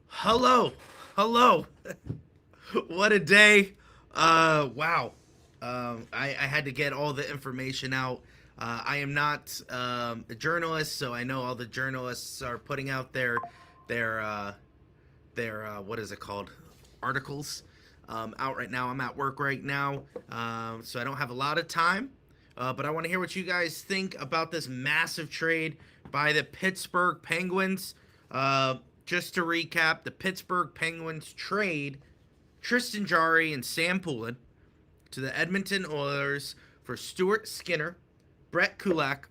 Hello, hello. What a day. Wow. I had to get all the information out. I am not a journalist, so I know all the journalists are putting out their what is it called, articles out right now. I'm at work right now, so I don't have a lot of time. But I want to hear what you guys think about this massive trade by the Pittsburgh Penguins. Just to recap, the Pittsburgh Penguins trade Tristan Jarry and Sam Poulin to the Edmonton Oilers for Stuart Skinner, Brett Kulak,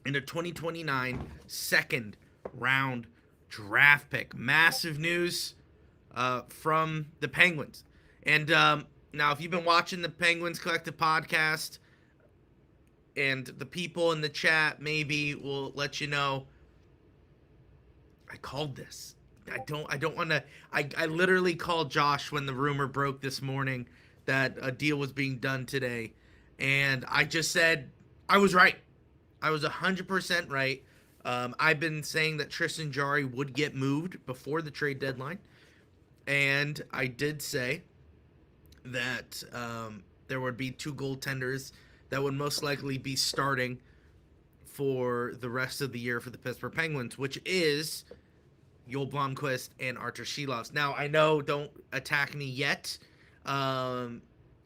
and a 2029 second round draft pick. Massive news from the Penguins. And now, if you've been watching the Penguins Collective podcast, and the people in the chat maybe will let you know, I called this. I don't want to. I literally called Josh when the rumor broke this morning that a deal was being done today, and I just said I was right. I was 100% right. I've been saying that Tristan Jarry would get moved before the trade deadline, and I did say that there would be two goaltenders that would most likely be starting for the rest of the year for the Pittsburgh Penguins, which is Joel Blomqvist and Artur Shilovs. Now, I know, don't attack me yet.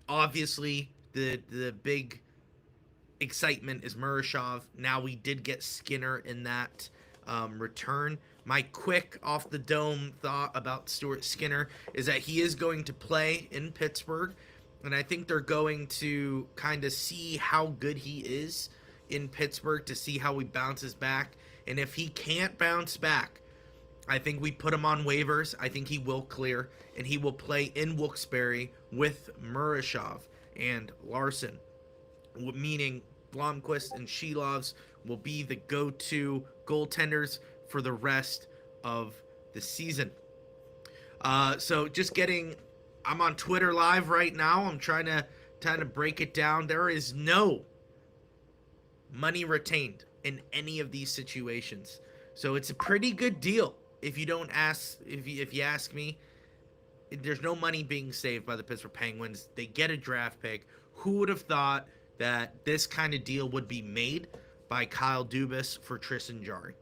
Obviously, the big excitement is Murashov. Now, we did get Skinner in that return. My quick off-the-dome thought about Stuart Skinner is that he is going to play in Pittsburgh, and I think they're going to kind of see how good he is in Pittsburgh to see how he bounces back. And if he can't bounce back, I think we put him on waivers. I think he will clear, and he will play in Wilkes-Barre with Murashov and Larson, meaning Blomqvist and Shilovs will be the go-to goaltenders for the rest of the season. So just getting, I'm on Twitter live right now. I'm trying to break it down. There is no money retained in any of these situations. So it's a pretty good deal. If you don't ask, if you ask me, there's no money being saved by the Pittsburgh Penguins. They get a draft pick. Who would have thought that this kind of deal would be made by Kyle Dubas for Tristan Jarry?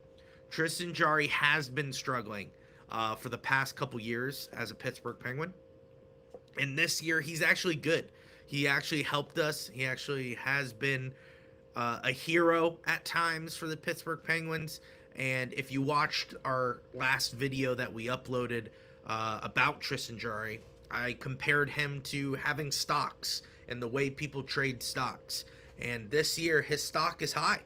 Tristan Jarry has been struggling for the past couple years as a Pittsburgh Penguin. And this year, he's actually good. He actually helped us. He actually has been a hero at times for the Pittsburgh Penguins. And if you watched our last video that we uploaded about Tristan Jarry, I compared him to having stocks and the way people trade stocks. And this year, his stock is high.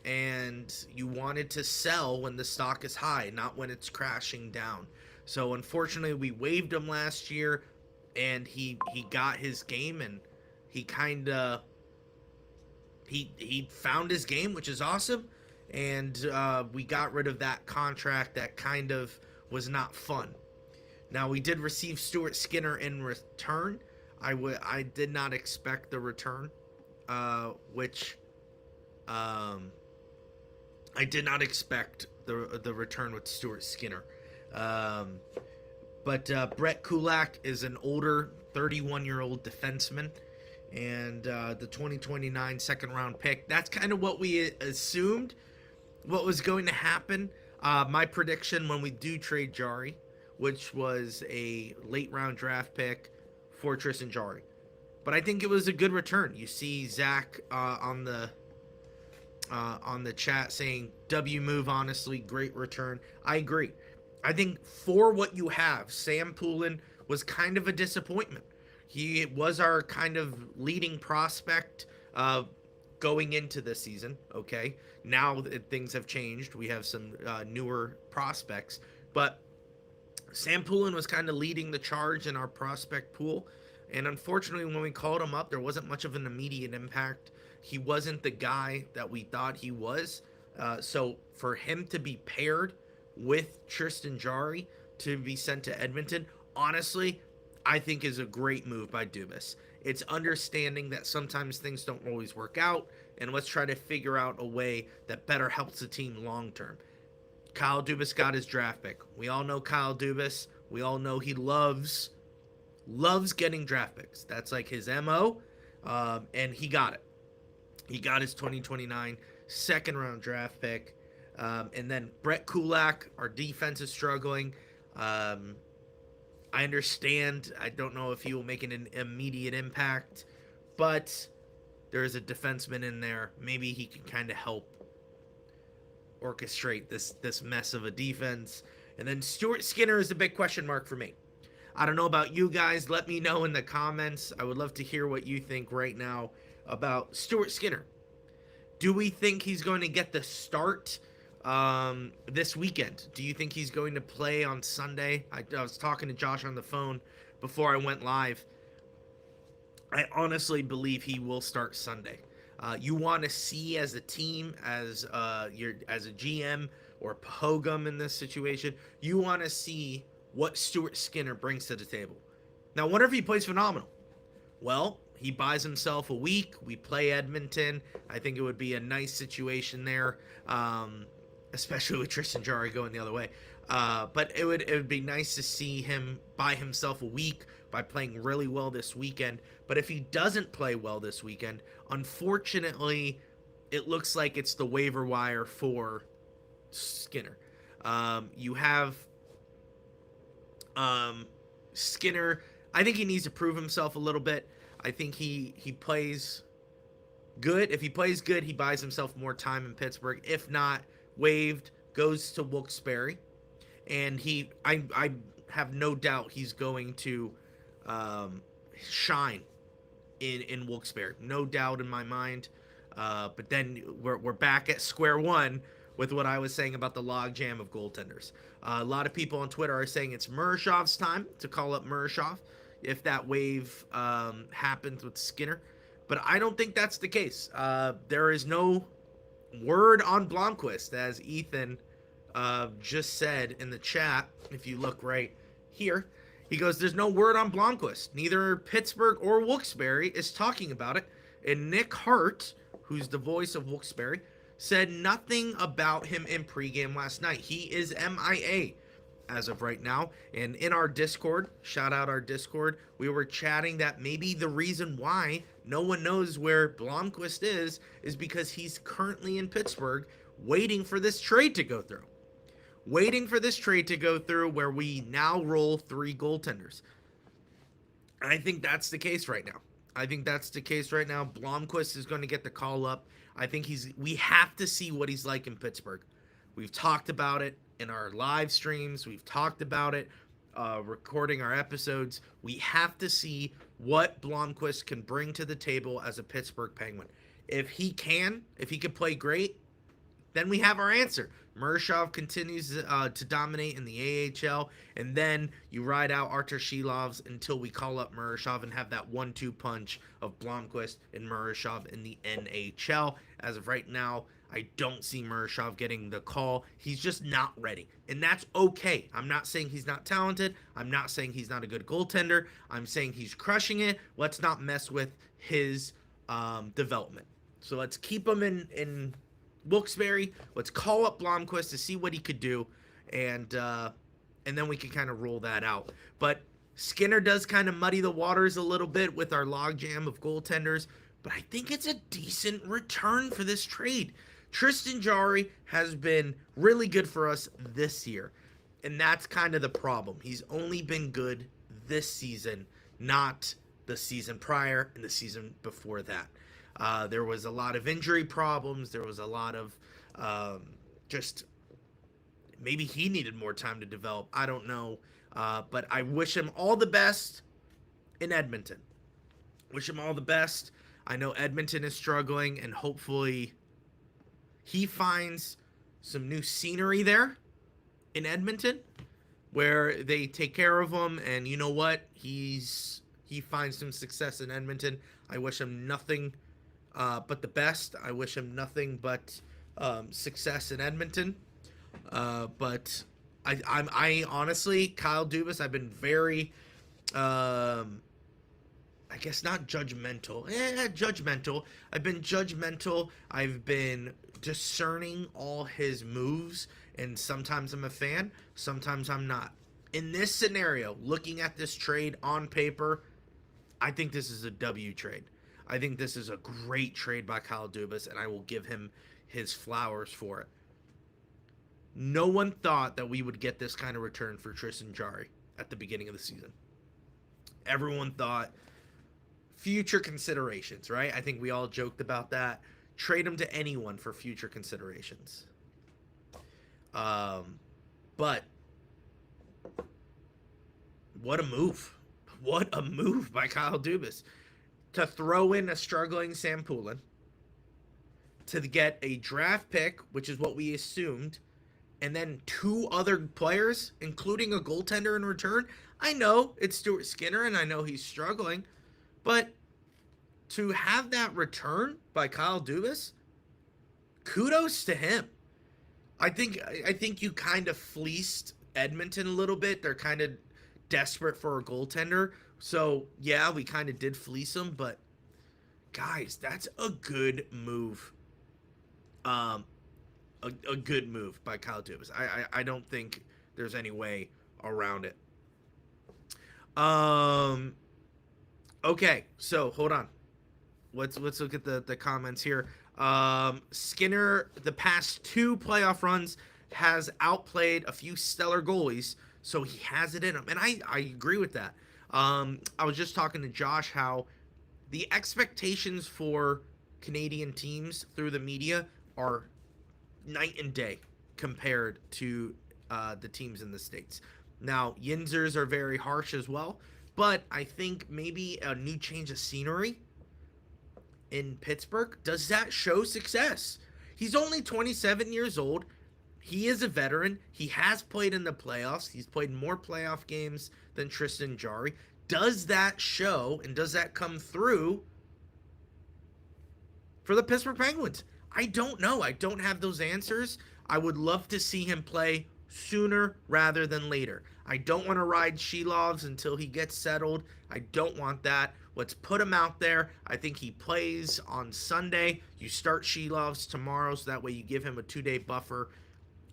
And you wanted to sell when the stock is high, not when it's crashing down. So unfortunately, we waived him last year, and he got his game, and he kind of he found his game, which is awesome. And we got rid of that contract that kind of was not fun. Now, we did receive Stuart Skinner in return. I did not expect the return, which I did not expect the return with Stuart Skinner. But Brett Kulak is an older 31-year-old defenseman, and the 2029 second-round pick. That's kind of what we assumed what was going to happen. My prediction when we do trade Jarry, which was a late-round draft pick for Tristan Jarry. But I think it was a good return. You see Zach on the chat saying, W move, honestly, great return. I agree. I think for what you have, Sam Poulin was kind of a disappointment. He was our kind of leading prospect going into this season, okay? Now that things have changed, we have some newer prospects. But Sam Poulin was kind of leading the charge in our prospect pool. And unfortunately, when we called him up, there wasn't much of an immediate impact. He wasn't the guy that we thought he was. So for him to be paired with Tristan Jarry to be sent to Edmonton, honestly, I think is a great move by Dubas. It's understanding that sometimes things don't always work out, and let's try to figure out a way that better helps the team long term. Kyle Dubas got his draft pick. We all know Kyle Dubas. We all know he loves getting draft picks. That's like his MO, and he got it. He got his 2029 second round draft pick. And then Brett Kulak, our defense is struggling. I understand. I don't know if he will make an immediate impact, but there is a defenseman in there. Maybe he can kind of help orchestrate this mess of a defense. And then Stuart Skinner is a big question mark for me. I don't know about you guys. Let me know in the comments. I would love to hear what you think right now about Stuart Skinner. Do we think he's going to get the start this weekend? Do you think he's going to play on Sunday? I was talking to Josh on the phone before I went live. I honestly believe he will start Sunday. You want to see as a team, as a GM or Pahogum in this situation, you want to see what Stuart Skinner brings to the table. Now, what if he plays phenomenal? Well, he buys himself a week. We play Edmonton. I think it would be a nice situation there, especially with Tristan Jarry going the other way. But it would be nice to see him buy himself a week by playing really well this weekend. But if he doesn't play well this weekend, unfortunately, it looks like it's the waiver wire for Skinner. You have Skinner. I think he needs to prove himself a little bit. I think he plays good. If he plays good, he buys himself more time in Pittsburgh. If not, waived, goes to Wilkes-Barre, and I have no doubt he's going to shine in Wilkes-Barre. No doubt in my mind. But then we're back at square one with what I was saying about the logjam of goaltenders. A lot of people on Twitter are saying it's Murashov's time to call up Murashov if that wave happens with Skinner. But I don't think that's the case. There is no word on Blomqvist, as Ethan just said in the chat. If you look right here, he goes, there's no word on Blomqvist. Neither Pittsburgh or Wilkes-Barre is talking about it. And Nick Hart, who's the voice of Wilkes-Barre, said nothing about him in pregame last night. He is MIA as of right now. And in our Discord, shout out our Discord, we were chatting that maybe the reason why no one knows where Blomqvist is because he's currently in Pittsburgh waiting for this trade to go through. Waiting for this trade to go through where we now roll 3 goaltenders. I think that's the case right now. Blomqvist is going to get the call up. I think we have to see what he's like in Pittsburgh. We've talked about it in our live streams. We've talked about it recording our episodes. We have to see what Blomqvist can bring to the table as a Pittsburgh Penguin. If he can play great, then we have our answer. Murashov continues to dominate in the AHL, and then you ride out Artur Shilovs until we call up Murashov and have that 1-2 punch of Blomqvist and Murashov in the NHL. As of right now, I don't see Murashov getting the call. He's just not ready, and that's okay. I'm not saying he's not talented. I'm not saying he's not a good goaltender. I'm saying he's crushing it. Let's not mess with his development. So let's keep him in Wilkes-Barre. Let's call up Blomqvist to see what he could do, and then we can kind of roll that out. But Skinner does kind of muddy the waters a little bit with our logjam of goaltenders, but I think it's a decent return for this trade. Tristan Jarry has been really good for us this year, and that's kind of the problem. He's only been good this season, not the season prior and the season before that. There was a lot of injury problems. There was a lot of just maybe he needed more time to develop. I don't know. But I wish him all the best in Edmonton. Wish him all the best. I know Edmonton is struggling, and hopefully he finds some new scenery there in Edmonton where they take care of him. And you know what? He finds some success in Edmonton. I wish him nothing but the best. I wish him nothing but success in Edmonton. But I honestly, Kyle Dubas, I've been very I guess not judgmental. Judgmental. I've been judgmental. I've been discerning all his moves, and sometimes I'm a fan, sometimes I'm not. In this scenario, looking at this trade on paper, I think this is a W trade. I think this is a great trade by Kyle Dubas, and I will give him his flowers for it. No one thought that we would get this kind of return for Tristan Jarry at the beginning of the season. Everyone thought future considerations, right? I think we all joked about that. Trade him to anyone for future considerations. But what a move. What a move by Kyle Dubas. To throw in a struggling Sam Poulin, to get a draft pick, which is what we assumed, and then 2 other players, including a goaltender in return. I know it's Stuart Skinner, and I know he's struggling, but to have that return by Kyle Dubas, kudos to him. I think you kind of fleeced Edmonton a little bit. They're kind of desperate for a goaltender. So, yeah, we kind of did fleece them, but guys, that's a good move. A good move by Kyle Dubas. I don't think there's any way around it. Okay, so hold on. Let's look at the comments here. Skinner, the past 2 playoff runs, has outplayed a few stellar goalies, so he has it in him. And I agree with that. I was just talking to Josh how the expectations for Canadian teams through the media are night and day compared to the teams in the States. Now, Yinzers are very harsh as well, but I think maybe a new change of scenery in Pittsburgh, does that show success? He's only 27 years old. He is a veteran. He has played in the playoffs. He's played more playoff games than Tristan Jarry. Does that show and does that come through for the Pittsburgh Penguins? I don't know. I don't have those answers. I would love to see him play sooner rather than later. I don't want to ride Shilovs until he gets settled. I don't want that. Let's put him out there. I think he plays on Sunday. You start Shilovs tomorrow, so that way you give him a 2-day buffer.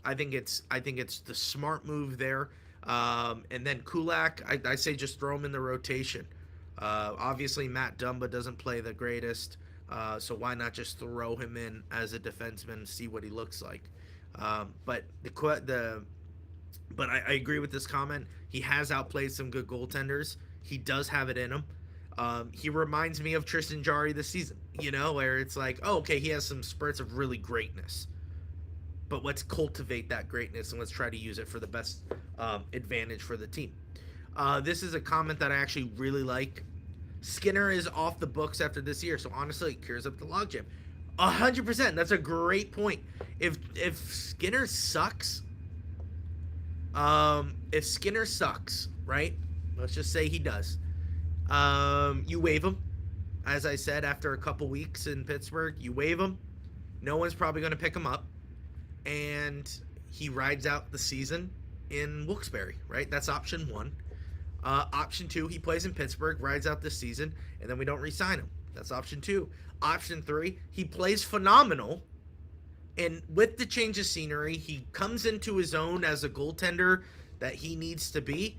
I think it's the smart move there. And then Kulak, I say just throw him in the rotation. Obviously, Matt Dumba doesn't play the greatest, so why not just throw him in as a defenseman and see what he looks like? But I agree with this comment. He has outplayed some good goaltenders. He does have it in him. He reminds me of Tristan Jarry this season, where it's like, oh, okay, he has some spurts of really greatness. But let's cultivate that greatness and let's try to use it for the best advantage for the team. This is a comment that I actually really like. Skinner is off the books after this year, so honestly, it clears up the logjam. 100%. That's a great point. If Skinner sucks, right? Let's just say he does. You waive him. As I said, after a couple weeks in Pittsburgh, you waive him. No one's probably going to pick him up. And he rides out the season in Wilkes-Barre, right? That's option 1. Option 2, he plays in Pittsburgh, rides out this season, and then we don't re-sign him. That's option 2. Option 3, he plays phenomenal, and with the change of scenery, he comes into his own as a goaltender that he needs to be,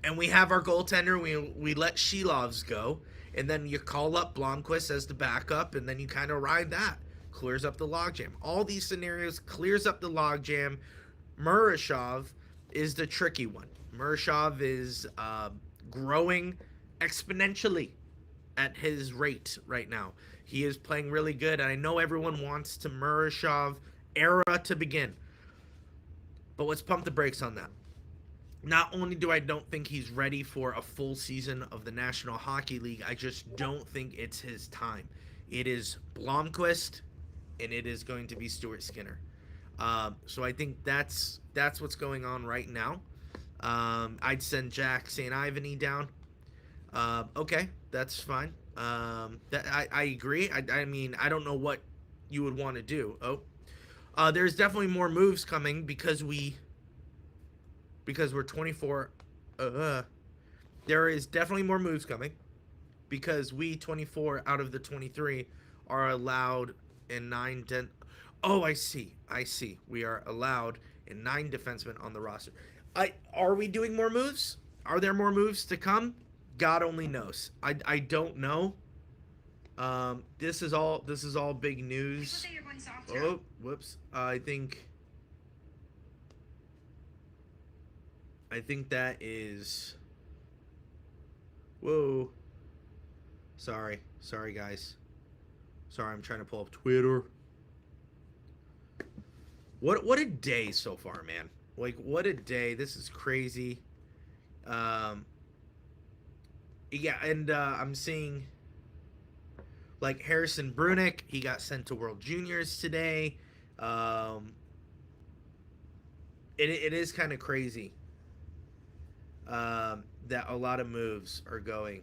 and we have our goaltender, we let Shilovs go, and then you call up Blomqvist as the backup, and then you kind of ride that. Clears up the logjam. All these scenarios clears up the logjam. Murashov is the tricky one. Murashov is growing exponentially at his rate right now. He is playing really good, and I know everyone wants the Murashov era to begin. But let's pump the brakes on that. Not only do I don't think he's ready for a full season of the National Hockey League, I just don't think it's his time. It is Blomqvist, and it is going to be Stuart Skinner. So I think that's what's going on right now. I'd send Jack St. Ivany down. Okay, that's fine. I agree. I mean, I don't know what you would want to do. There's definitely more moves coming because we're 24. There is definitely more moves coming. because we 24 out of the 23 are allowed in 9 Oh, I see. I see. We are allowed in 9 defensemen on the roster. Are we doing more moves? Are there more moves to come? God only knows. I don't know. This is all big news. Oh, whoops. I think that is. Whoa. Sorry, guys. Sorry, I'm trying to pull up Twitter. What a day so far, man. Like, what a day. This is crazy. Yeah, and I'm seeing like Harrison Brunick, he got sent to World Juniors today. It is kind of crazy that a lot of moves are going.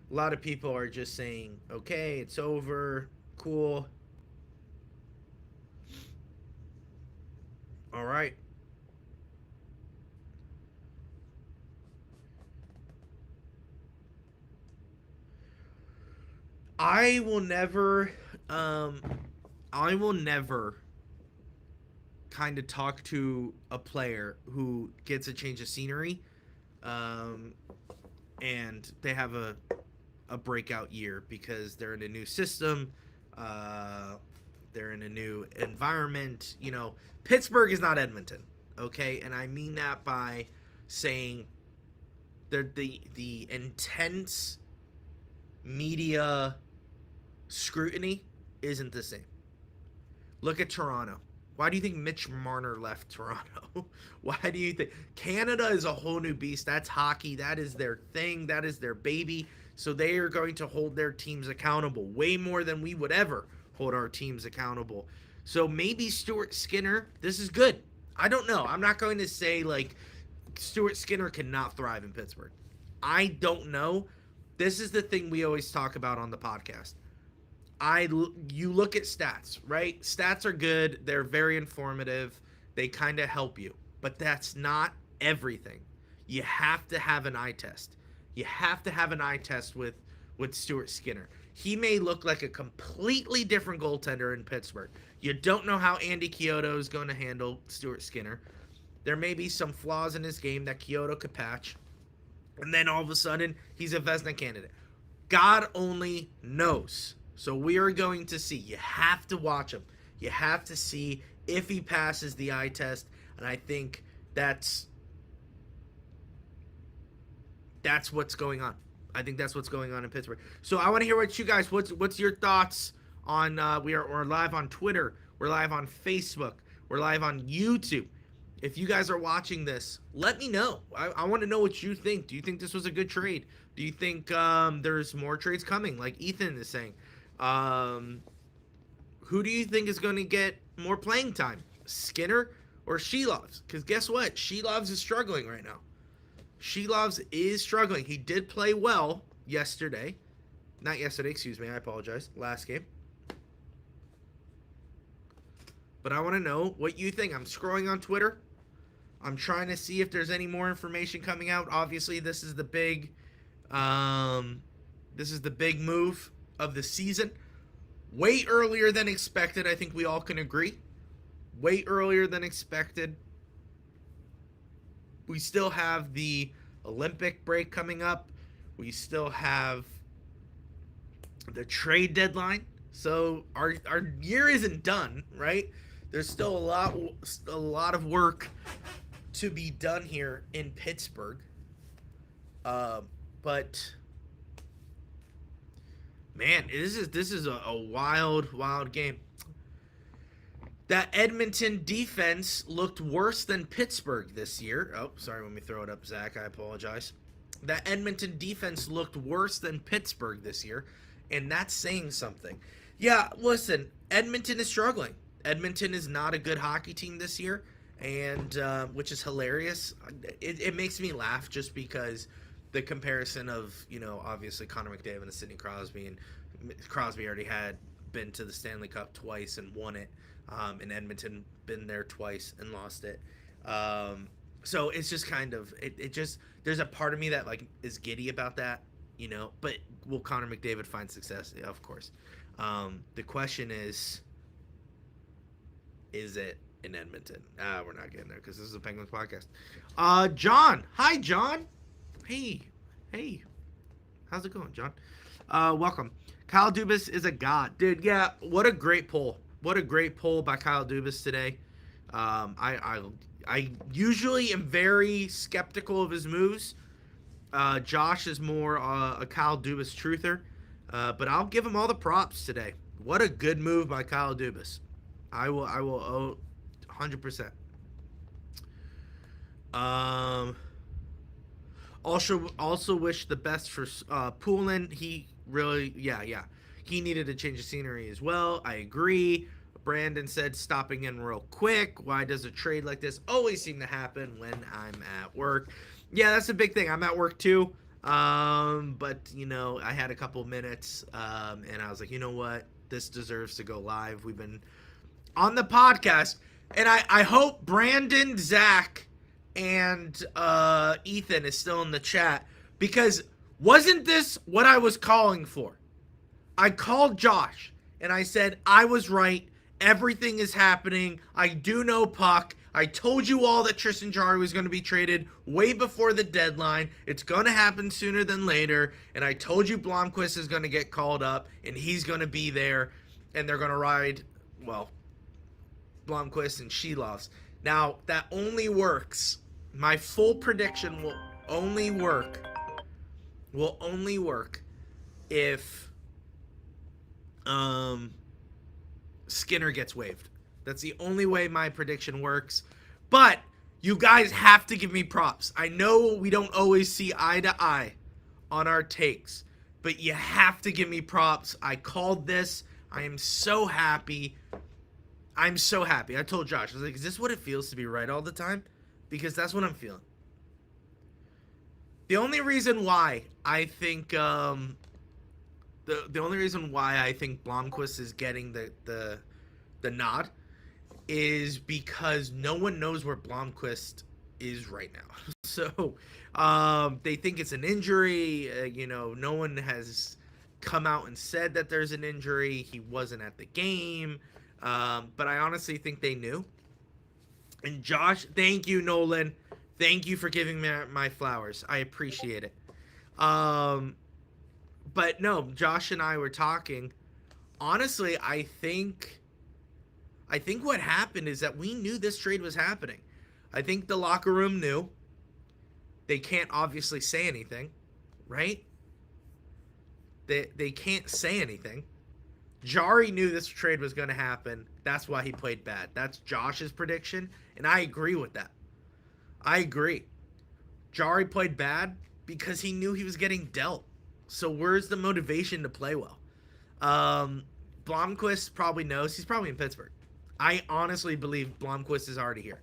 A lot of people are just saying, okay, it's over, cool. All right. I will never kind of talk to a player who gets a change of scenery and they have a breakout year because they're in a new system, they're in a new environment. You know, Pittsburgh is not Edmonton, okay? And I mean that by saying they're the intense media scrutiny isn't the same. Look at Toronto. Why do you think Mitch Marner left Toronto? Why do you think Canada is a whole new beast? That's hockey. That is their thing. That is their baby. So they are going to hold their teams accountable way more than we would ever hold our teams accountable. So maybe Stuart Skinner, this is good. I don't know. I'm not going to say like Stuart Skinner cannot thrive in Pittsburgh. I don't know. This is the thing we always talk about on the podcast. You look at stats, right? Stats are good. They're very informative. They kind of help you. But that's not everything. You have to have an eye test. You have to have an eye test with Stuart Skinner. He may look like a completely different goaltender in Pittsburgh. You don't know how Andy Chiodo is going to handle Stuart Skinner. There may be some flaws in his game that Chiodo could patch. And then all of a sudden, he's a Vezina candidate. God only knows. So we are going to see. You have to watch him. You have to see if he passes the eye test. And I think that's what's going on. I think that's what's going on in Pittsburgh. So I want to hear what you guys, what's your thoughts on, we're live on Twitter. We're live on Facebook. We're live on YouTube. If you guys are watching this, let me know. I want to know what you think. Do you think this was a good trade? Do you think there's more trades coming, like Ethan is saying? Who do you think is going to get more playing time, Skinner or Shelovs? Because guess what? Shelovs is struggling right now. Shelovs is struggling. He did play well yesterday. Not yesterday, excuse me. I apologize. Last game. But I want to know what you think. I'm scrolling on Twitter. I'm trying to see if there's any more information coming out. Obviously, this is the big move of the season. Way earlier than expected. I think we all can agree. Way earlier than expected. We still have the Olympic break coming up. We still have the trade deadline. So our year isn't done, right? There's still a lot of work to be done here in Pittsburgh. But man, this is a wild game. That Edmonton defense looked worse than Pittsburgh this year. Oh, sorry, let me throw it up, Zach. I apologize. That Edmonton defense looked worse than Pittsburgh this year, and that's saying something. Yeah, listen, Edmonton is struggling. Edmonton is not a good hockey team this year, and which is hilarious. It makes me laugh just because the comparison of, obviously Connor McDavid and Sidney Crosby, and Crosby already had been to the Stanley Cup twice and won it. And Edmonton been there twice and lost it. So it's just kind of it just there's a part of me that like is giddy about that, but will Connor McDavid find success? Yeah, of course. The question is it in Edmonton? We're not getting there because this is a Penguins podcast. John. Hi, John. Hey. How's it going, John? Welcome. Kyle Dubas is a god. Dude, yeah, what a great poll. What a great poll by Kyle Dubas today. I usually am very skeptical of his moves. Josh is more a Kyle Dubas truther. But I'll give him all the props today. What a good move by Kyle Dubas. I will owe 100%. Also wish the best for Poulin. He really, yeah. He needed to change the scenery as well. I agree. Brandon said stopping in real quick. Why does a trade like this always seem to happen when I'm at work? Yeah, that's a big thing. I'm at work too. But I had a couple minutes, and I was like, you know what? This deserves to go live. We've been on the podcast, and I hope Brandon, Zach, and Ethan is still in the chat, because wasn't this what I was calling for? I called Josh and I said I was right. Everything is happening. I do know puck. I told you all that Tristan Jarry was going to be traded way before the deadline. It's going to happen sooner than later. And I told you Blomqvist is going to get called up and he's going to be there, and they're going to ride, Blomqvist and Shelovs. Now, that only works. My full prediction will only work if Skinner gets waived. That's the only way my prediction works. But you guys have to give me props. I know we don't always see eye to eye on our takes, but you have to give me props. I called this. I am so happy. I told Josh, I was like, is this what it feels to be right all the time? Because that's what I'm feeling. The only reason why I think the only reason why I think Blomqvist is getting the nod is because no one knows where Blomqvist is right now. So they think it's an injury. No one has come out and said that there's an injury. He wasn't at the game. But I honestly think they knew. And Josh, thank you, Nolan. Thank you for giving me my flowers. I appreciate it. But no, Josh and I were talking. Honestly, I think what happened is that we knew this trade was happening. I think the locker room knew. They can't obviously say anything, right? They can't say anything. Jarry knew this trade was going to happen. That's why he played bad. That's Josh's prediction, and I agree with that. I agree. Jarry played bad because he knew he was getting dealt. So where's the motivation to play well? Blomqvist probably knows. He's probably in Pittsburgh. I honestly believe Blomqvist is already here.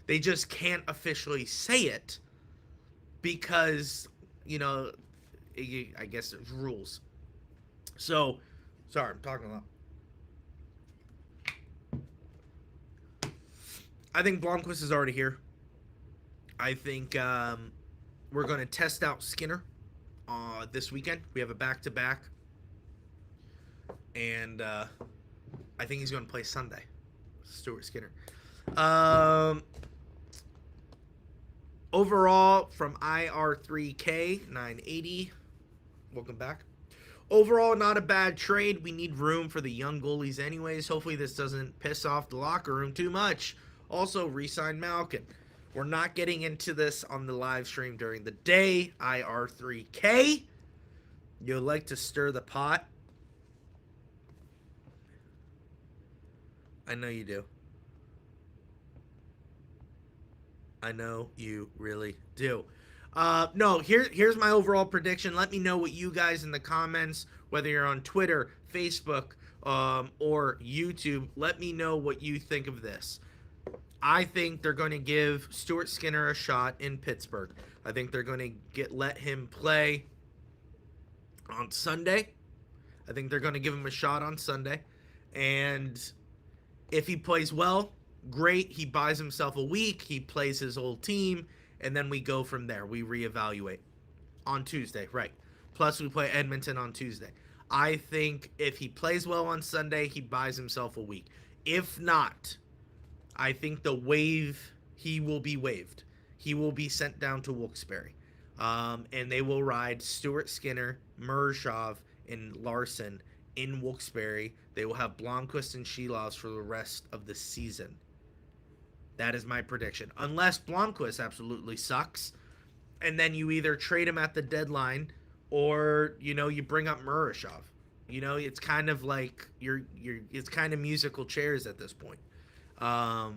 They just can't officially say it because, I guess there's rules. So, sorry, I'm talking a lot. I think Blomqvist is already here. I think we're going to test out Skinner this weekend. We have a back-to-back. And I think he's going to play Sunday. Stuart Skinner. Overall, from IR3K980, welcome back. Overall, not a bad trade. We need room for the young goalies anyways. Hopefully this doesn't piss off the locker room too much. Also, re-sign Malkin. We're not getting into this on the live stream during the day. IR3K. You like to stir the pot? I know you do. I know you really do. No, here's my overall prediction. Let me know what you guys in the comments, whether you're on Twitter, Facebook, or YouTube, let me know what you think of this. I think they're going to give Stuart Skinner a shot in Pittsburgh. I think they're going to let him play on Sunday. I think they're going to give him a shot on Sunday. And if he plays well, great. He buys himself a week. He plays his old team, and then we go from there. We reevaluate on Tuesday, right? Plus, we play Edmonton on Tuesday. I think if he plays well on Sunday, he buys himself a week. If not, I think he will be waived. He will be sent down to Wilkes-Barre. And they will ride Stuart Skinner, Murashov, and Larson in Wilkes-Barre. They will have Blomqvist and Shelovs for the rest of the season. That is my prediction. Unless Blomqvist absolutely sucks, and then you either trade him at the deadline or, you bring up Murashov. It's kind of like it's kind of musical chairs at this point. But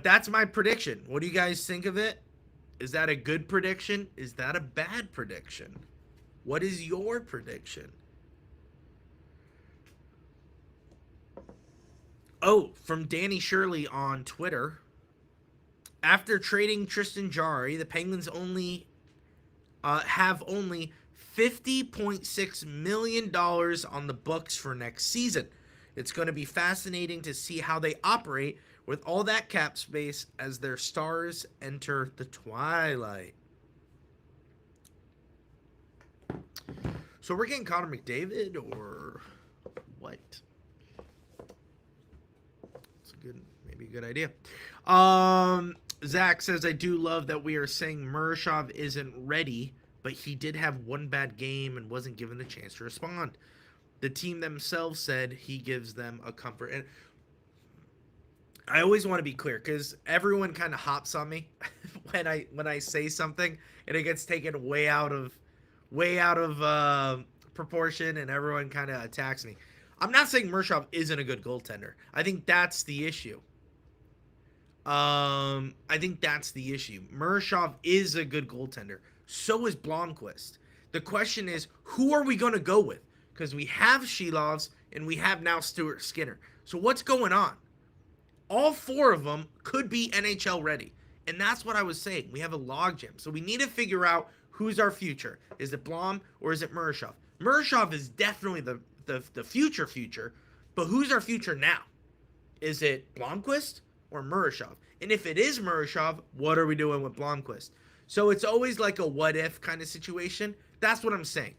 that's my prediction. What do you guys think of it? Is that a good prediction? Is that a bad prediction? What is your prediction? Oh, from Danny Shirley on Twitter. After trading Tristan Jarry, the Penguins have only $50.6 million on the books for next season. It's going to be fascinating to see how they operate with all that cap space as their stars enter the twilight. So we're getting Connor McDavid or what? It's maybe a good idea. Zach says, I do love that we are saying Murashov isn't ready, but he did have one bad game and wasn't given the chance to respond. The team themselves said he gives them a comfort. And I always want to be clear because everyone kind of hops on me when I say something and it gets taken way out of proportion and everyone kind of attacks me. I'm not saying Murashov isn't a good goaltender. I think that's the issue. Murashov is a good goaltender. So is Blomqvist. The question is, who are we going to go with? Because we have Shelovs and we have now Stuart Skinner. So what's going on? All four of them could be NHL ready. And that's what I was saying. We have a logjam. So we need to figure out who's our future. Is it Blom or is it Murashov? Murashov is definitely the future. But who's our future now? Is it Blomqvist or Murashov? And if it is Murashov, what are we doing with Blomqvist? So it's always like a what if kind of situation. That's what I'm saying.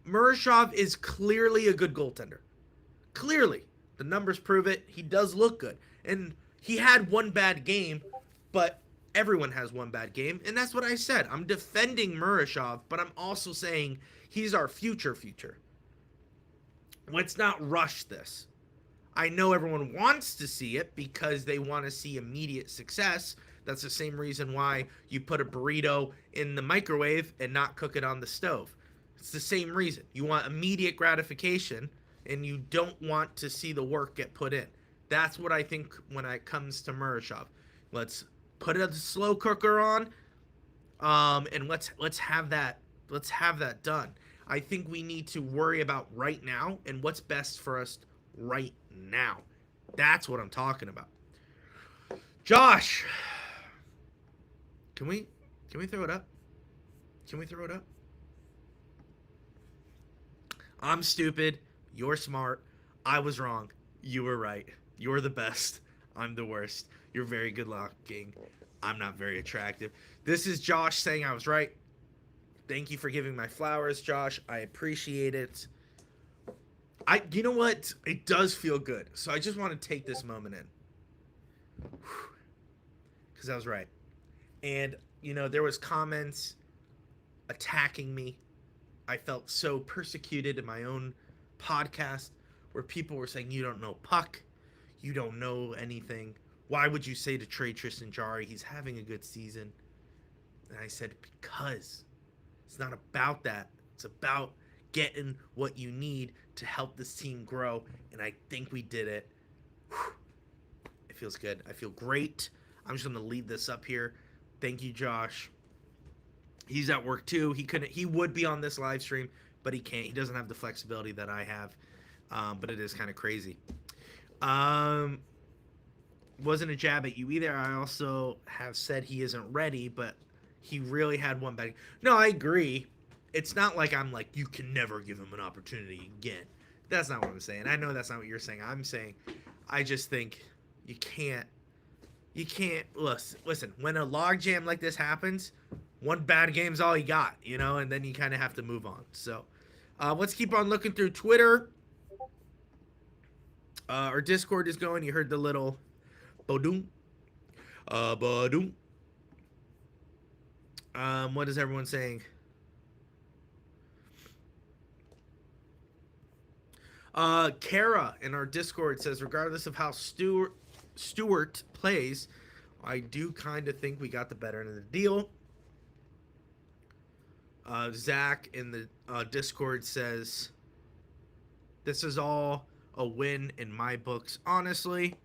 Murashov is clearly a good goaltender. Clearly. The numbers prove it. He does look good. And he had one bad game, but everyone has one bad game. And that's what I said. I'm defending Murashov, but I'm also saying he's our future. Let's not rush this. I know everyone wants to see it because they want to see immediate success. That's the same reason why you put a burrito in the microwave and not cook it on the stove. It's the same reason. You want immediate gratification and you don't want to see the work get put in. That's what I think when it comes to Murashov. Let's put a slow cooker on, and let's have that done. I think we need to worry about right now and what's best for us right now. That's what I'm talking about. Josh, can we throw it up? Can we throw it up? I'm stupid. You're smart. I was wrong. You were right. You're the best. I'm the worst. You're very good looking. I'm not very attractive. This is Josh saying I was right. Thank you for giving my flowers, Josh. I appreciate it. You know what? It does feel good. So I just want to take this moment in. Because I was right. And, there was comments attacking me. I felt so persecuted in my own podcast where people were saying, you don't know puck. You don't know anything. Why would you say to trade Tristan Jarry? He's having a good season. And I said, because it's not about that. It's about getting what you need to help this team grow. And I think we did it. Whew. It feels good. I feel great. I'm just going to leave this up here. Thank you, Josh. He's at work too. He would be on this live stream, but he can't. He doesn't have the flexibility that I have. But it is kind of crazy. Wasn't a jab at you either. I also have said he isn't ready, but he really had one bad. No, I agree. It's not like I'm like, you can never give him an opportunity again. That's not what I'm saying. I know that's not what you're saying. I'm saying, I just think You can't. Listen, when a logjam like this happens, one bad game's all you got, and then you kind of have to move on. So let's keep on looking through Twitter. Our Discord is going. You heard the little bodoom. Bodoom. What is everyone saying? Kara in our Discord says, regardless of how Stewart plays, I do kind of think we got the better end of the deal. Zach in the Discord says, this is all a win in my books, honestly.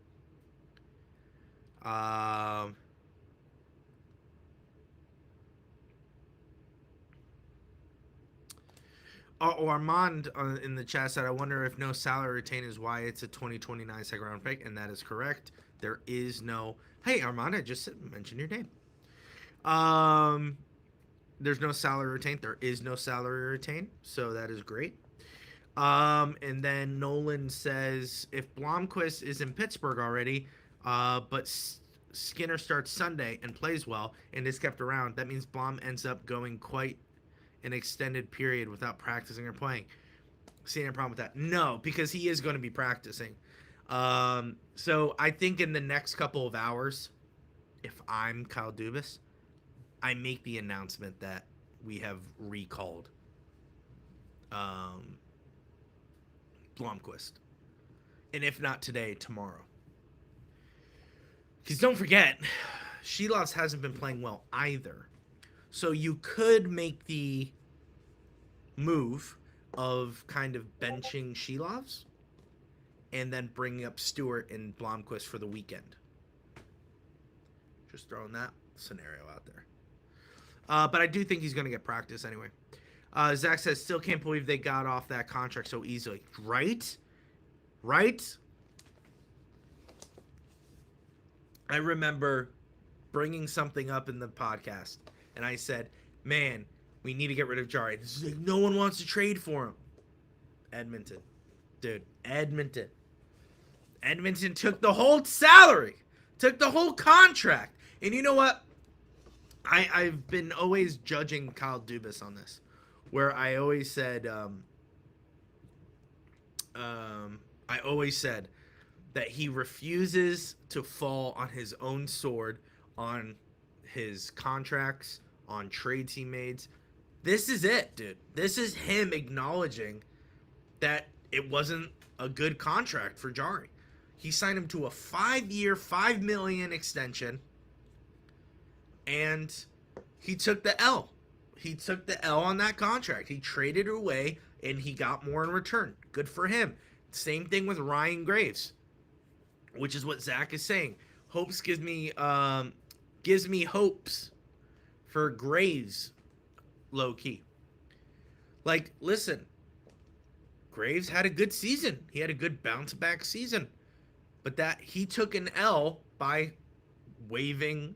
Armand in the chat said, I wonder if no salary retain is why it's a 2029 second round pick, and that is correct. There is no... Hey, Armand, I just mentioned your name. There's no salary retain. There is no salary retain, so that is great. And then Nolan says, if Blomqvist is in Pittsburgh already, but Skinner starts Sunday and plays well and is kept around, that means Blom ends up going quite an extended period without practicing or playing. See any problem with that? No, because he is going to be practicing. So I think in the next couple of hours, if I'm Kyle Dubas, I make the announcement that we have recalled Blomqvist. And if not today, tomorrow. Because don't forget, Shelovs hasn't been playing well either. So you could make the move of kind of benching Shelovs and then bringing up Stewart and Blomqvist for the weekend. Just throwing that scenario out there. But I do think he's going to get practice anyway. Zach says, still can't believe they got off that contract so easily. Right? I remember bringing something up in the podcast, and I said, man, we need to get rid of Jarry. This is like, no one wants to trade for him. Edmonton. Dude, Edmonton took the whole salary, took the whole contract. And you know what? I've been always judging Kyle Dubas on this, where I always said, that he refuses to fall on his own sword on his contracts, on trades he made. This is it, dude. This is him acknowledging that it wasn't a good contract for Jarry. He signed him to a 5-year, $5 million extension, and he took the L. He took the L on that contract. He traded it away, and he got more in return. Good for him. Same thing with Ryan Graves, which is what Zach is saying. Hopes gives me hopes for Graves, low key. Like, listen, Graves had a good season. He had a good bounce back season, but that he took an L by waiving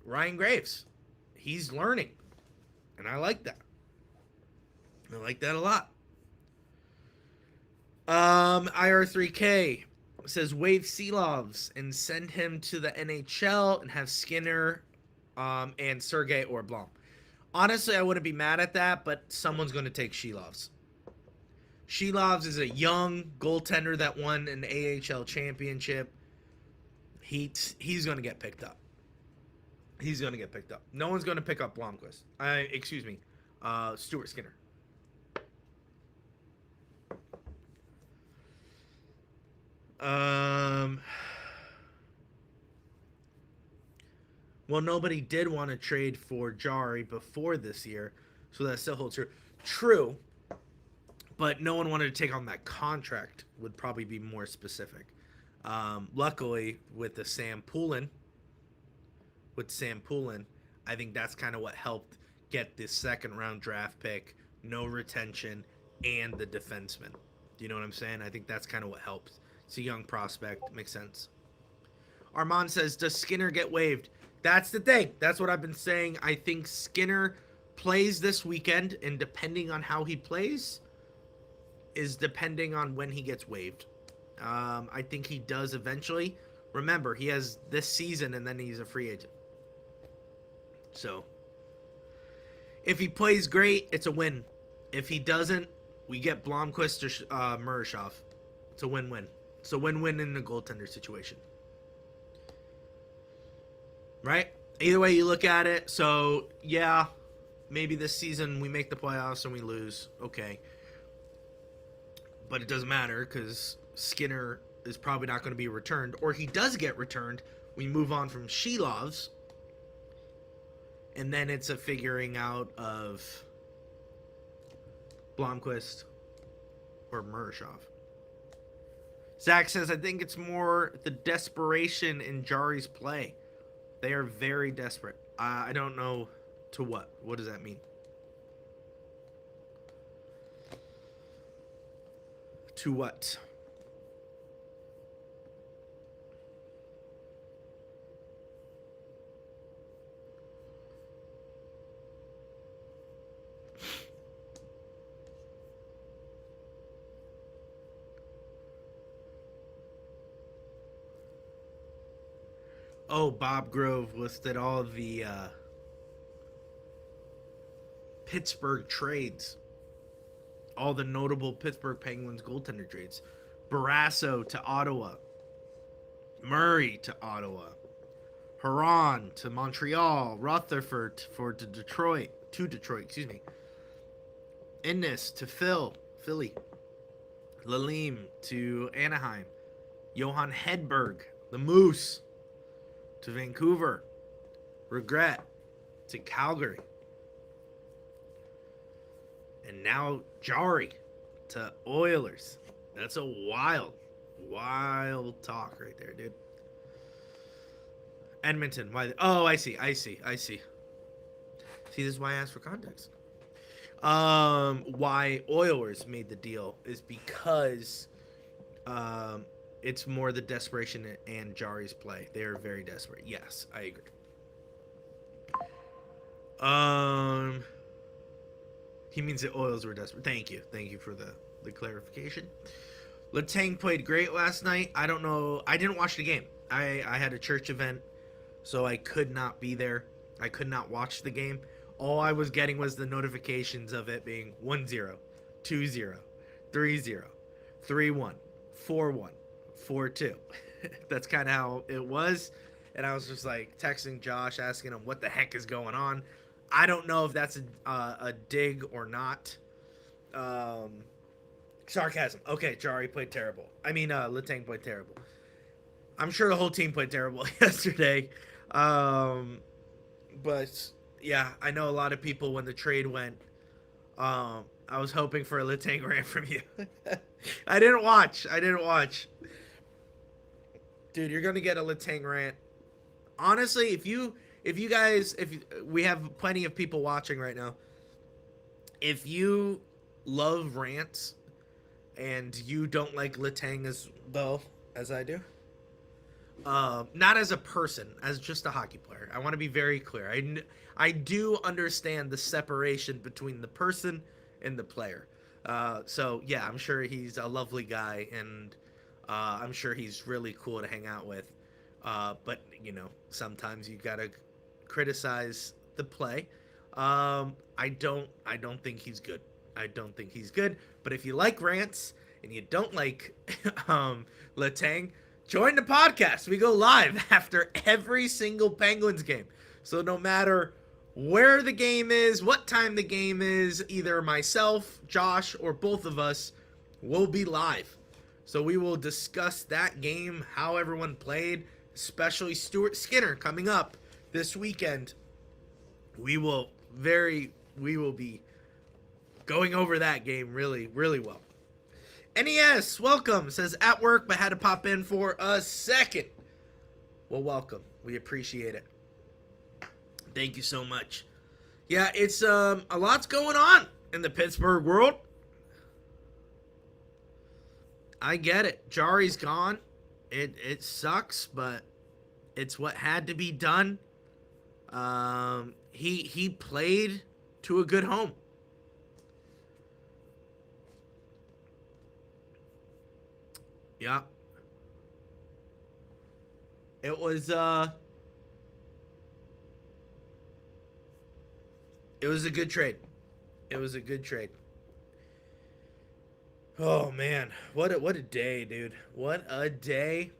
Ryan Graves. He's learning, and I like that. I like that a lot. IR3K says waive Seelovs and send him to the NHL and have Skinner and Sergei or Blom. Honestly, I wouldn't be mad at that, but someone's going to take Shelovs. Shelovs is a young goaltender that won an AHL championship. He's going to get picked up. He's going to get picked up. No one's going to pick up Blomqvist. Stuart Skinner. Well, nobody did want to trade for Jarry before this year, so that still holds true. True, but no one wanted to take on that contract, would probably be more specific. Luckily, with Sam Poulin, I think that's kind of what helped get this second-round draft pick, no retention, and the defenseman. Do you know what I'm saying? I think that's kind of what helps. It's a young prospect. Makes sense. Armand says, does Skinner get waived? That's the thing. That's what I've been saying. I think Skinner plays this weekend, and depending on how he plays is depending on when he gets waived. I think he does eventually. Remember, he has this season and then he's a free agent. So, if he plays great, it's a win. If he doesn't, we get Blomqvist or Murashov. It's a win-win. It's a win-win in the goaltender situation. Right? Either way you look at it. So, yeah, maybe this season we make the playoffs and we lose. Okay. But it doesn't matter because Skinner is probably not going to be returned. Or he does get returned. We move on from Shilovs. And then it's a figuring out of Blomqvist or Murashov. Zach says, I think it's more the desperation in Jarry's play. They are very desperate. I don't know to what. What does that mean? To what? Oh, Bob Grove listed all the Pittsburgh trades. All the notable Pittsburgh Penguins goaltender trades. Barrasso to Ottawa. Murray to Ottawa. Huron to Montreal. Rutherford to Detroit. Excuse me. Innes to Philly. Lalime to Anaheim. Johan Hedberg, the Moose, to Vancouver. Regret to Calgary. And now Jarry to Oilers. That's a wild talk right there, dude. Edmonton. Why? Oh, I see. See, this is why I asked for context. Why Oilers made the deal is because it's more the desperation and Jarry's play. They are very desperate. Yes, I agree. He means the Oils were desperate. Thank you for the clarification. Letang played great last night. I don't know. I didn't watch the game. I had a church event, so I could not be there. I could not watch the game. All I was getting was the notifications of it being 1-0, 2-0, 3-0, 3-1, 4-1, 4-2. That's kind of how it was. And I was just like texting Josh, asking him what the heck is going on. I don't know if that's a dig or not. Sarcasm. Okay, Jarry played terrible. I mean, Letang played terrible. I'm sure the whole team played terrible yesterday. But yeah, I know a lot of people when the trade went. I was hoping for a Letang rant from you. I didn't watch. Dude, you're gonna get a Letang rant. Honestly, if we have plenty of people watching right now. If you love rants and you don't like Letang as well as I do, not as a person, as just a hockey player. I want to be very clear. I do understand the separation between the person and the player. So yeah, I'm sure he's a lovely guy, and I'm sure he's really cool to hang out with. But you know, sometimes you gotta criticize the play. I don't think he's good. But if you like rants and you don't like Letang, join the podcast. We go live after every single Penguins game. So no matter where the game is, what time the game is, either myself, Josh, or both of us will be live. So we will discuss that game, how everyone played, especially Stuart Skinner coming up this weekend. We will be going over that game really, really well. NES, welcome. Says at work, but had to pop in for a second. Well, welcome. We appreciate it. Thank you so much. Yeah, it's a lot's going on in the Pittsburgh world. I get it. Jarry's gone. It sucks, but it's what had to be done. He played to a good home. Yeah. It was it was a good trade. It was a good trade. Oh man, what a day, dude. What a day.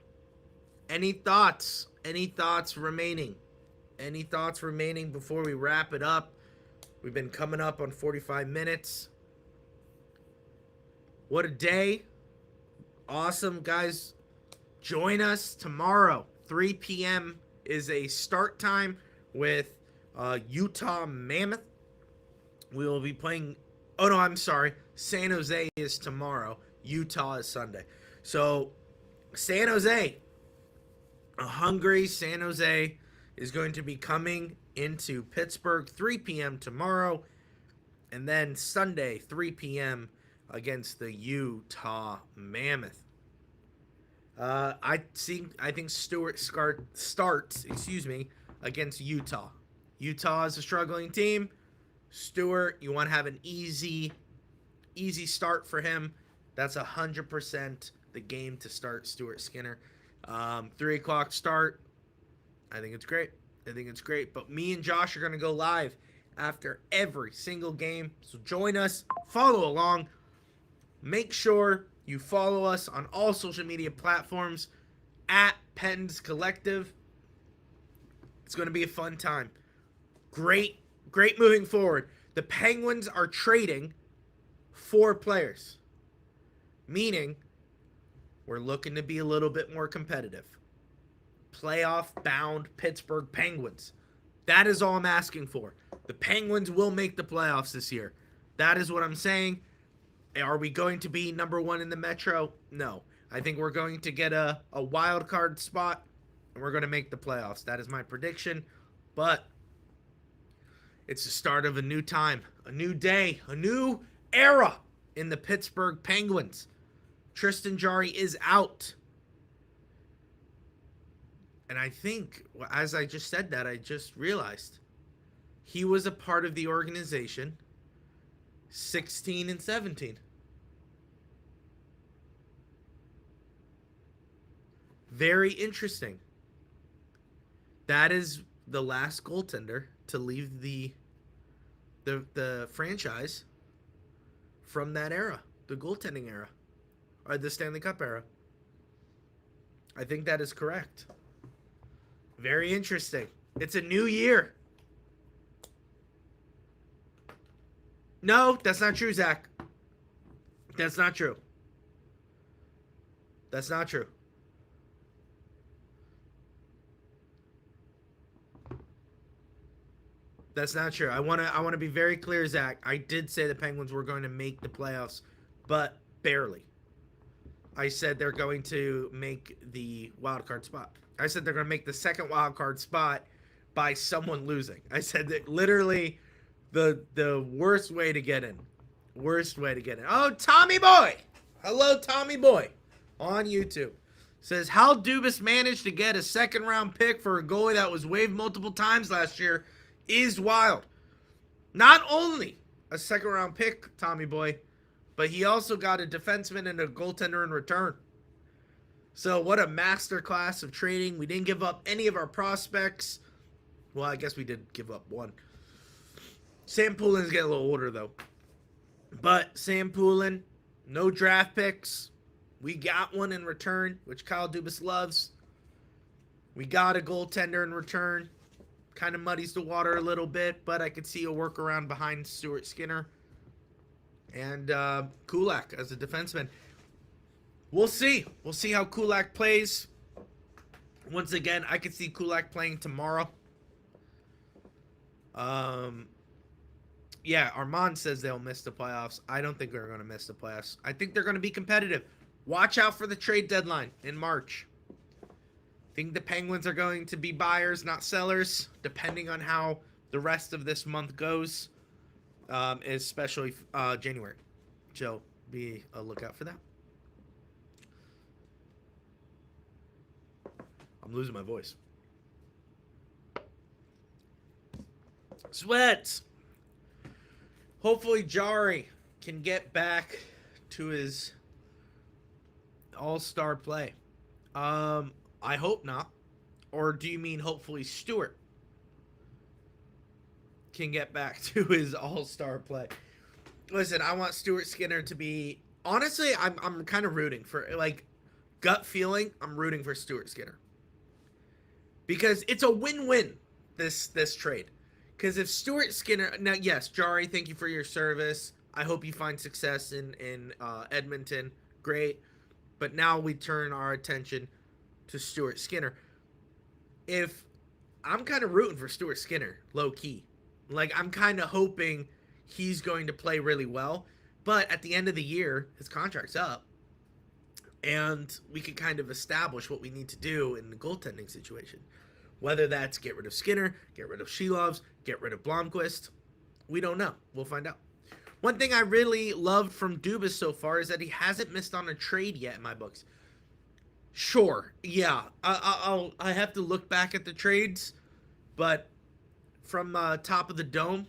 Any thoughts? Any thoughts remaining? Any thoughts remaining before we wrap it up? We've been coming up on 45 minutes. What a day. Awesome, guys. Join us tomorrow. 3 p.m. is a start time with Utah Mammoth. We will be playing. Oh, no, I'm sorry. San Jose is tomorrow. Utah is Sunday. So, San Jose, a hungry San Jose, is going to be coming into Pittsburgh 3 p.m. tomorrow. And then Sunday, 3 p.m. against the Utah Mammoth. I think Stewart starts, against Utah. Utah is a struggling team. Stewart, you want to have an easy start for him. That's 100% the game to start Stuart Skinner. 3 o'clock start. I think it's great. But me and Josh are going to go live after every single game. So join us. Follow along. Make sure you follow us on all social media platforms at Pens Collective. It's going to be a fun time. Great moving forward. The Penguins are trading 4 players, meaning we're looking to be a little bit more competitive. Playoff-bound Pittsburgh Penguins. That is all I'm asking for. The Penguins will make the playoffs this year. That is what I'm saying. Are we going to be number 1 in the Metro? No. I think we're going to get a wild card spot, and we're going to make the playoffs. That is my prediction. But it's the start of a new time, a new day, a new era in the Pittsburgh Penguins. Tristan Jarry is out. And I think, as I just said that, I just realized he was a part of the organization 16 and 17. Very interesting. That is the last goaltender to leave the franchise from that era, the goaltending era, or the Stanley Cup era. I think that is correct. Very interesting. It's a new year. No, that's not true, Zach. That's not true. That's not true. That's not true. I want to be very clear, Zach. I did say the Penguins were going to make the playoffs, but barely. I said they're going to make the wild card spot. I said they're going to make the second wild card spot by someone losing. I said that literally the worst way to get in. Worst way to get in. Oh, Tommy Boy. Hello, Tommy Boy on YouTube. Says, how Dubas managed to get a second-round pick for a goalie that was waived multiple times last year is wild. Not only a second-round pick, Tommy Boy, but he also got a defenseman and a goaltender in return. So what a masterclass of trading. We didn't give up any of our prospects. Well, I guess we did give up one. Sam Poulin's getting a little older, though. But Sam Poulin, no draft picks. We got one in return, which Kyle Dubas loves. We got a goaltender in return. Kind of muddies the water a little bit, but I could see a workaround behind Stuart Skinner. And Kulak as a defenseman. We'll see. We'll see how Kulak plays. Once again, I could see Kulak playing tomorrow. Yeah, Armand says they'll miss the playoffs. I don't think they're going to miss the playoffs. I think they're going to be competitive. Watch out for the trade deadline in March. I think the Penguins are going to be buyers, not sellers, depending on how the rest of this month goes, especially January. So be a lookout for that. I'm losing my voice. Sweats. Hopefully Jarry can get back to his all-star play. I hope not. Or do you mean hopefully Stewart can get back to his all-star play? Listen, I want Stuart Skinner to be, honestly, I'm kind of rooting for, like, gut feeling, I'm rooting for Stuart Skinner. Because it's a win-win, this trade. Because if Stuart Skinner, now yes, Jarry, thank you for your service. I hope you find success in Edmonton. Great. But now we turn our attention to Stuart Skinner. If I'm kind of rooting for Stuart Skinner, low key. Like, I'm kind of hoping he's going to play really well. But at the end of the year, his contract's up. And we can kind of establish what we need to do in the goaltending situation. Whether that's get rid of Skinner, get rid of Shelovs, get rid of Blomqvist, we don't know. We'll find out. One thing I really loved from Dubas so far is that he hasn't missed on a trade yet in my books. Sure, yeah, I have to look back at the trades, but from top of the dome,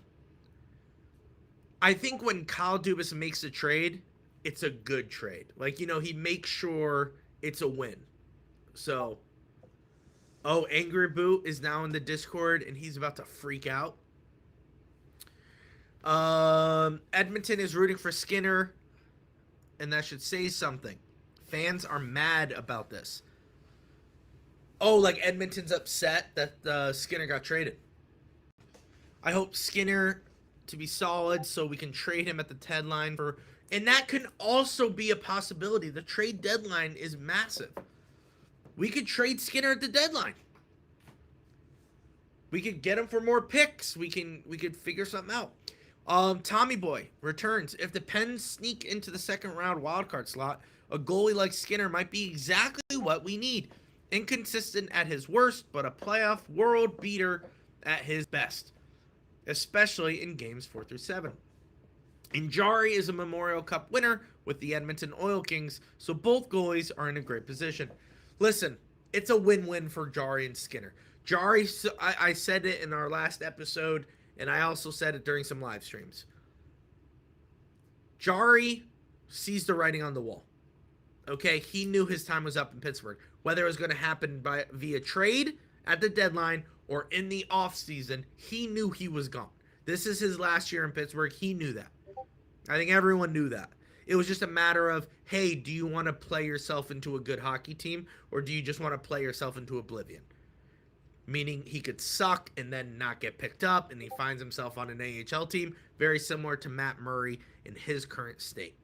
I think when Kyle Dubas makes a trade, it's a good trade. Like, you know, he makes sure it's a win. So, oh, Angry Boot is now in the Discord, and he's about to freak out. Edmonton is rooting for Skinner, and that should say something. Fans are mad about this. Oh, like Edmonton's upset that Skinner got traded. I hope Skinner to be solid so we can trade him at the deadline for, and that can also be a possibility. The trade deadline is massive. We could trade Skinner at the deadline. We could get him for more picks. We could figure something out. Tommy Boy returns. If the Pens sneak into the second round wildcard slot, a goalie like Skinner might be exactly what we need. Inconsistent at his worst, but a playoff world beater at his best, especially in games 4 through 7. And Jarry is a Memorial Cup winner with the Edmonton Oil Kings, so both goalies are in a great position. Listen, it's a win-win for Jarry and Skinner. Jarry, I said it in our last episode, and I also said it during some live streams. Jarry sees the writing on the wall. Okay, he knew his time was up in Pittsburgh. Whether it was going to happen via trade at the deadline or in the offseason, he knew he was gone. This is his last year in Pittsburgh. He knew that. I think everyone knew that. It was just a matter of, hey, do you want to play yourself into a good hockey team, or do you just want to play yourself into oblivion? Meaning he could suck and then not get picked up, and he finds himself on an AHL team, very similar to Matt Murray in his current state.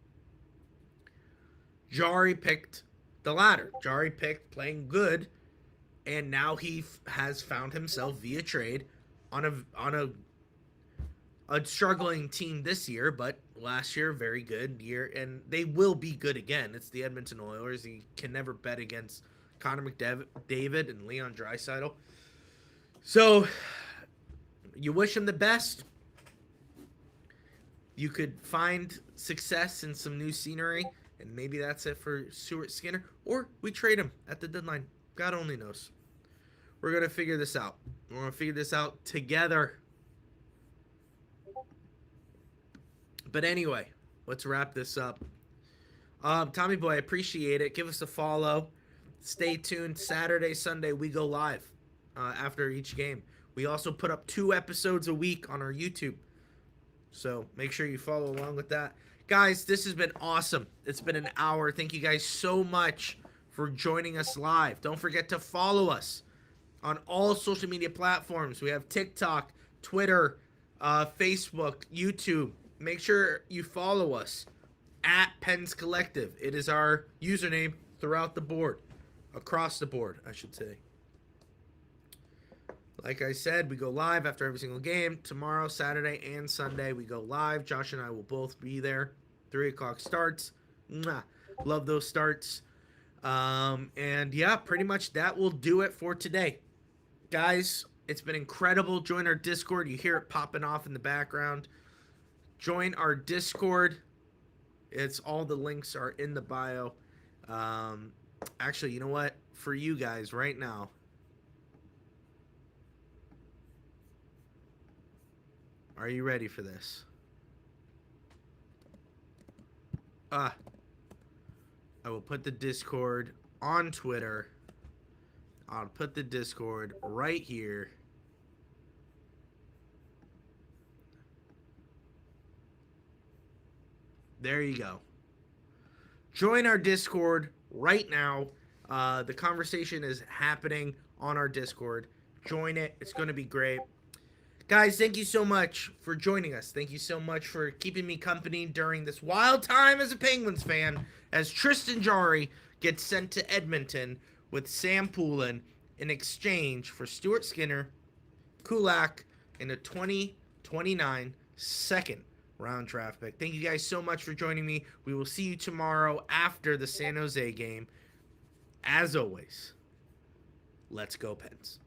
Jarry picked the latter. Jarry picked playing good, and now he has found himself via trade on a struggling team this year, but last year, very good year, and they will be good again. It's the Edmonton Oilers. You can never bet against Connor McDavid and Leon Draisaitl. So, you wish him the best. You could find success in some new scenery, and maybe that's it for Stuart Skinner, or we trade him at the deadline. God only knows. We're going to figure this out. We're going to figure this out together. But anyway, let's wrap this up. Tommy Boy, I appreciate it. Give us a follow. Stay tuned. Saturday, Sunday, we go live after each game. We also put up 2 episodes a week on our YouTube. So make sure you follow along with that. Guys, this has been awesome. It's been an hour. Thank you guys so much for joining us live. Don't forget to follow us on all social media platforms. We have TikTok, Twitter, Facebook, YouTube. Make sure you follow us at Pens Collective. It is our username throughout the board. Across the board, I should say. Like I said, we go live after every single game. Tomorrow, Saturday, and Sunday, we go live. Josh and I will both be there. 3 o'clock starts. Mwah. Love those starts. And yeah, pretty much that will do it for today. Guys, it's been incredible. Join our Discord. You hear it popping off in the background. Join our Discord. It's all the links are in the bio. Actually, you know what? For you guys right now, are you ready for this? I will put the Discord on Twitter. I'll put the Discord right here. There you go. Join our Discord right now. The conversation is happening on our Discord. Join it. It's going to be great. Guys, thank you so much for joining us. Thank you so much for keeping me company during this wild time as a Penguins fan, as Tristan Jarry gets sent to Edmonton with Sam Poulin in exchange for Stuart Skinner, Kulak, and a 2029 second round draft pick. Thank you guys so much for joining me. We will see you tomorrow after the San Jose game. As always, let's go Pens.